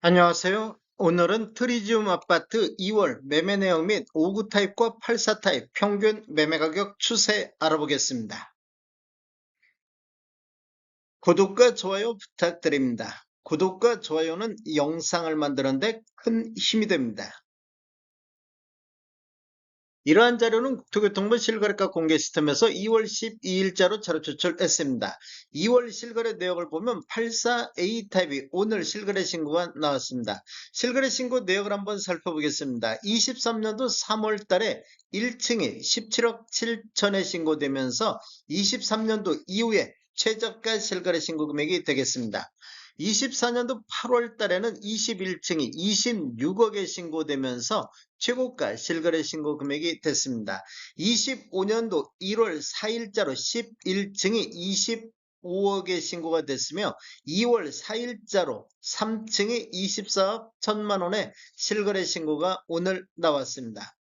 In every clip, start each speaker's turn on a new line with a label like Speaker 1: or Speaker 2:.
Speaker 1: 안녕하세요. 오늘은 트리지움 아파트 2월 매매 내용 및 5구 타입과 84 타입 평균 매매 가격 추세 알아보겠습니다. 구독과 좋아요 부탁드립니다. 구독과 좋아요는 영상을 만드는데 큰 힘이 됩니다. 이러한 자료는 국토교통부 실거래가 공개 시스템에서 2월 12일자로 자료 제출했습니다. 2월 실거래 내역을 보면 84A 타입이 오늘 실거래 신고가 나왔습니다. 실거래 신고 내역을 한번 살펴보겠습니다. 23년도 3월 달에 1층이 17억 7천에 신고되면서 23년도 이후에 최저가 실거래 신고 금액이 되겠습니다. 24년도 8월 달에는 21층이 26억에 신고되면서 최고가 실거래 신고 금액이 됐습니다. 25년도 1월 4일자로 11층이 25억에 신고가 됐으며 2월 4일자로 3층이 24억 1천만 원의 실거래 신고가 오늘 나왔습니다.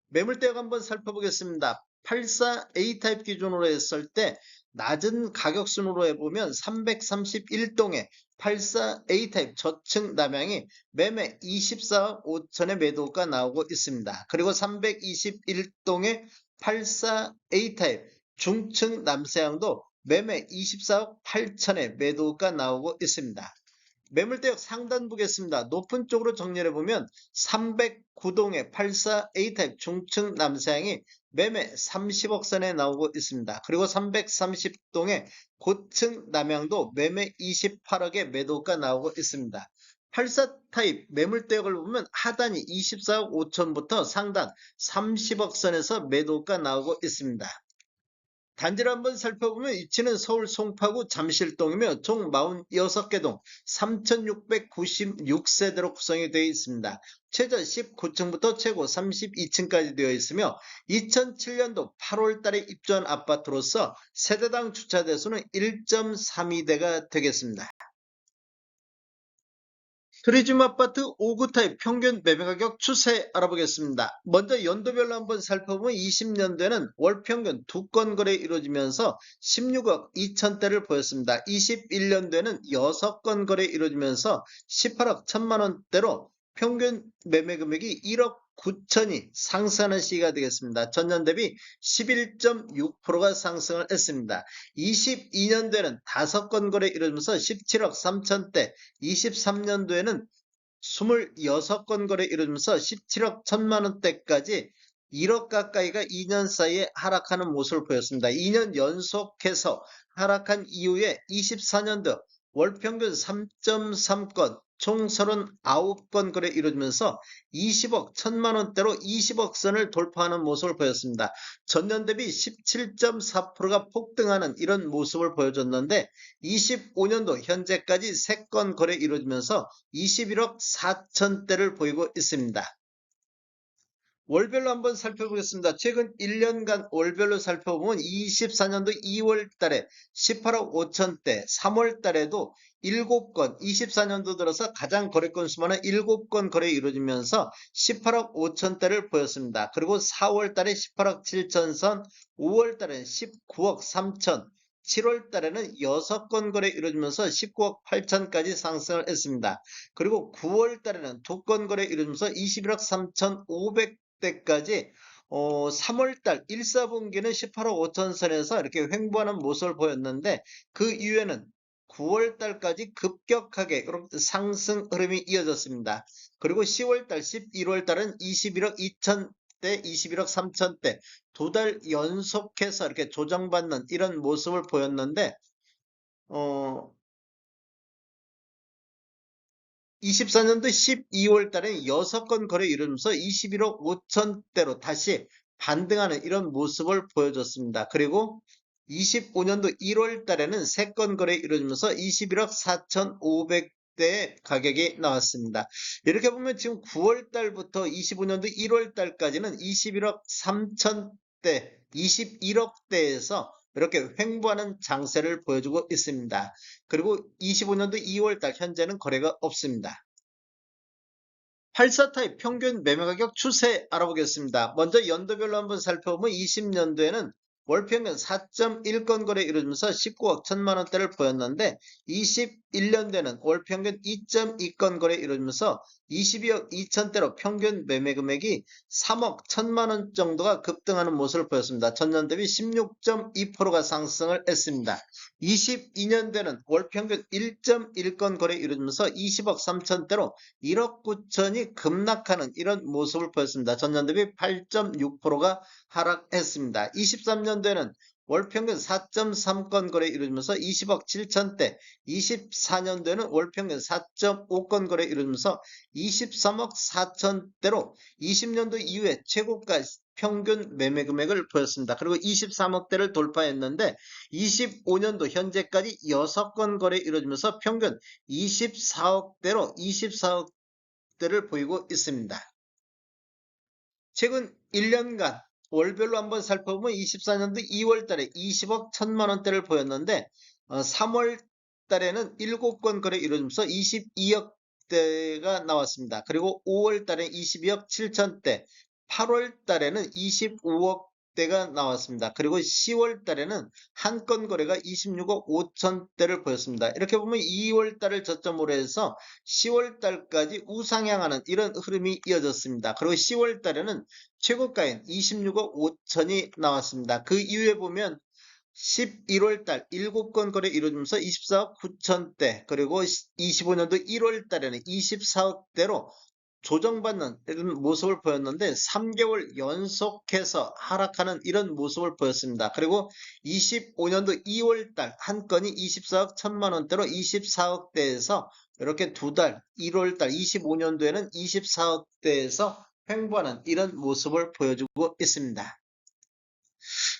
Speaker 1: 매물대역 한번 살펴보겠습니다. 84A 타입 기준으로 했을 때 낮은 가격 순으로 해보면 331동에 84A 타입 저층 남향이 매매 24억 5천의 매도가 나오고 있습니다. 그리고 321동에 84A 타입 중층 남서향도 매매 24억 8천의 매도가 나오고 있습니다. 매물대역 상단 보겠습니다. 높은 쪽으로 정리해 보면 309동의 84A 타입 중층 남서향이 매매 30억 선에 나오고 있습니다. 그리고 330동의 고층 남향도 매매 28억의 매도가 나오고 있습니다. 84 타입 매물대역을 보면 하단이 24억 5천부터 상단 30억 선에서 매도가 나오고 있습니다. 단지를 한번 살펴보면 위치는 서울 송파구 잠실동이며 총 46개 동 3696세대로 구성이 되어 있습니다. 최저 19층부터 최고 32층까지 되어 있으며 2007년도 8월 달에 입주한 아파트로서 세대당 주차 대수는 1.32대가 되겠습니다. 트리즘 아파트 5구 타입 평균 매매가격 추세 알아보겠습니다. 먼저 연도별로 한번 살펴보면 20년대는 월평균 2건 거래 이루어지면서 16억 2천대를 보였습니다. 21년대는 6건 거래 이루어지면서 18억 1천만 원대로 평균 매매 금액이 1억 9천이 상승하는 시기가 되겠습니다. 전년 대비 11.6%가 상승을 했습니다. 22년도에는 5건 거래 이루어지면서 17억 3천대, 23년도에는 26건 거래 이루어지면서 17억 1천만 원대까지 1억 가까이가 2년 사이에 하락하는 모습을 보였습니다. 2년 연속해서 하락한 이후에 24년도 월평균 3.3건, 총 39건 거래 이루어지면서 20억 1천만 원대로 20억 선을 돌파하는 모습을 보였습니다. 전년 대비 17.4%가 폭등하는 이런 모습을 보여줬는데 25년도 현재까지 3건 거래 이루어지면서 21억 4천대를 보이고 있습니다. 월별로 한번 살펴보겠습니다. 최근 1년간 월별로 살펴보면 24년도 2월 달에 18억 5천대, 3월 달에도 7건, 24년도 들어서 가장 거래건 수만은 7건 거래 이루어지면서 18억 5천대를 보였습니다. 그리고 4월 달에 18억 7천선, 5월 달에는 19억 3천, 7월 달에는 6건 거래 이루어지면서 19억 8천까지 상승을 했습니다. 그리고 9월 달에는 2건 거래 이루어지면서 21억 3천5백 때까지 3월달 1사분기는 18억 5천선에서 이렇게 횡보하는 모습을 보였는데 그 이후에는 9월달까지 급격하게 상승 흐름이 이어졌습니다. 그리고 10월달, 11월달은 21억 2천대, 21억 3천대 두 달 연속해서 이렇게 조정받는 이런 모습을 보였는데 24년도 12월 달에 6건 거래 이루면서 21억 5천대로 다시 반등하는 이런 모습을 보여줬습니다. 그리고 25년도 1월 달에는 3건 거래 이루어지면서 21억 4,500대의 가격이 나왔습니다. 이렇게 보면 지금 9월 달부터 25년도 1월 달까지는 21억 3천대, 21억대에서 이렇게 횡보하는 장세를 보여주고 있습니다. 그리고 25년도 2월 달 현재는 거래가 없습니다. 84 타입 평균 매매가격 추세 알아보겠습니다. 먼저 연도별로 한번 살펴보면 20년도에는 월평균 4.1건 거래 이루어지면서 19억 1천만 원대를 보였는데 21년도에는 월 평균 2.2건 거래 이루어지면서 22억 2천대로 평균 매매 금액이 3억 1천만 원 정도가 급등하는 모습을 보였습니다. 전년 대비 16.2%가 상승을 했습니다. 22년도에는 월 평균 1.1건 거래 이루어지면서 20억 3천대로 1억 9천이 급락하는 이런 모습을 보였습니다. 전년 대비 8.6%가 하락했습니다. 23년도에는 월 평균 4.3건 거래 이루어지면서 20억 7천대, 24년도에는 월 평균 4.5건 거래 이루어지면서 23억 4천대로 20년도 이후에 최고가 평균 매매 금액을 보였습니다. 그리고 23억대를 돌파했는데 25년도 현재까지 6건 거래 이루어지면서 평균 24억대로 24억대를 보이고 있습니다. 최근 1년간 월별로 한번 살펴보면 24년도 2월 달에 20억 1천만 원대를 보였는데 3월 달에는 7건 거래 이루어지면서 22억 대가 나왔습니다. 그리고 5월 달에 22억 7천대, 8월 달에는 25억 대가 나왔습니다. 그리고 10월 달에는 한 건 거래가 26억 5천대를 보였습니다. 이렇게 보면 2월 달을 저점으로 해서 10월 달까지 우상향하는 이런 흐름이 이어졌습니다. 그리고 10월 달에는 최고가인 26억 5천이 나왔습니다. 그 이후에 보면 11월 달 7건 거래 이루어지면서 24억 9천대, 그리고 25년도 1월 달에는 24억대로 조정받는 이런 모습을 보였는데 3개월 연속해서 하락하는 이런 모습을 보였습니다. 그리고 25년도 2월 달 한 건이 24억 1천만 원대로 24억대에서 이렇게 두 달, 1월 달 25년도에는 24억대에서 횡보하는 이런 모습을 보여주고 있습니다.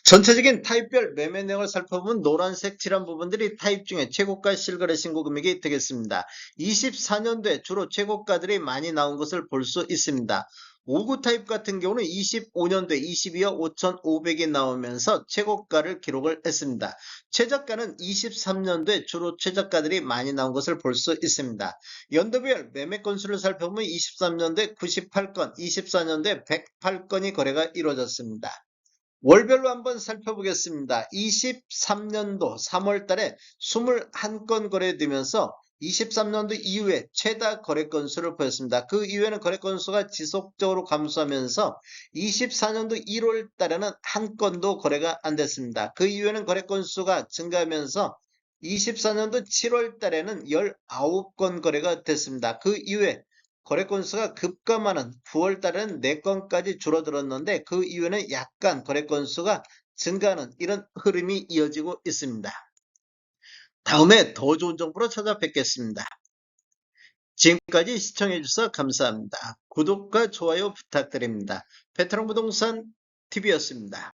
Speaker 1: 전체적인 타입별 매매 내역을 살펴보면 노란색 칠한 부분들이 타입 중에 최고가 실거래 신고 금액이 되겠습니다. 24년도에 주로 최고가들이 많이 나온 것을 볼 수 있습니다. 5구 타입 같은 경우는 25년도에 22억 5,500이 나오면서 최고가를 기록을 했습니다. 최저가는 23년도에 주로 최저가들이 많이 나온 것을 볼 수 있습니다. 연도별 매매 건수를 살펴보면 23년도에 98건, 24년도에 108건이 거래가 이루어졌습니다. 월별로 한번 살펴보겠습니다. 23년도 3월 달에 21건 거래되면서 23년도 이후에 최다 거래 건수를 보였습니다. 그 이후에는 거래 건수가 지속적으로 감소하면서 24년도 1월 달에는 한 건도 거래가 안 됐습니다. 그 이후에는 거래 건수가 증가하면서 24년도 7월 달에는 19건 거래가 됐습니다. 그 이후에 거래 건수가 급감하는 9월 달에는 4건까지 줄어들었는데 그 이후에는 약간 거래 건수가 증가하는 이런 흐름이 이어지고 있습니다. 다음에 더 좋은 정보로 찾아뵙겠습니다. 지금까지 시청해 주셔서 감사합니다. 구독과 좋아요 부탁드립니다. 베테랑 부동산 TV였습니다.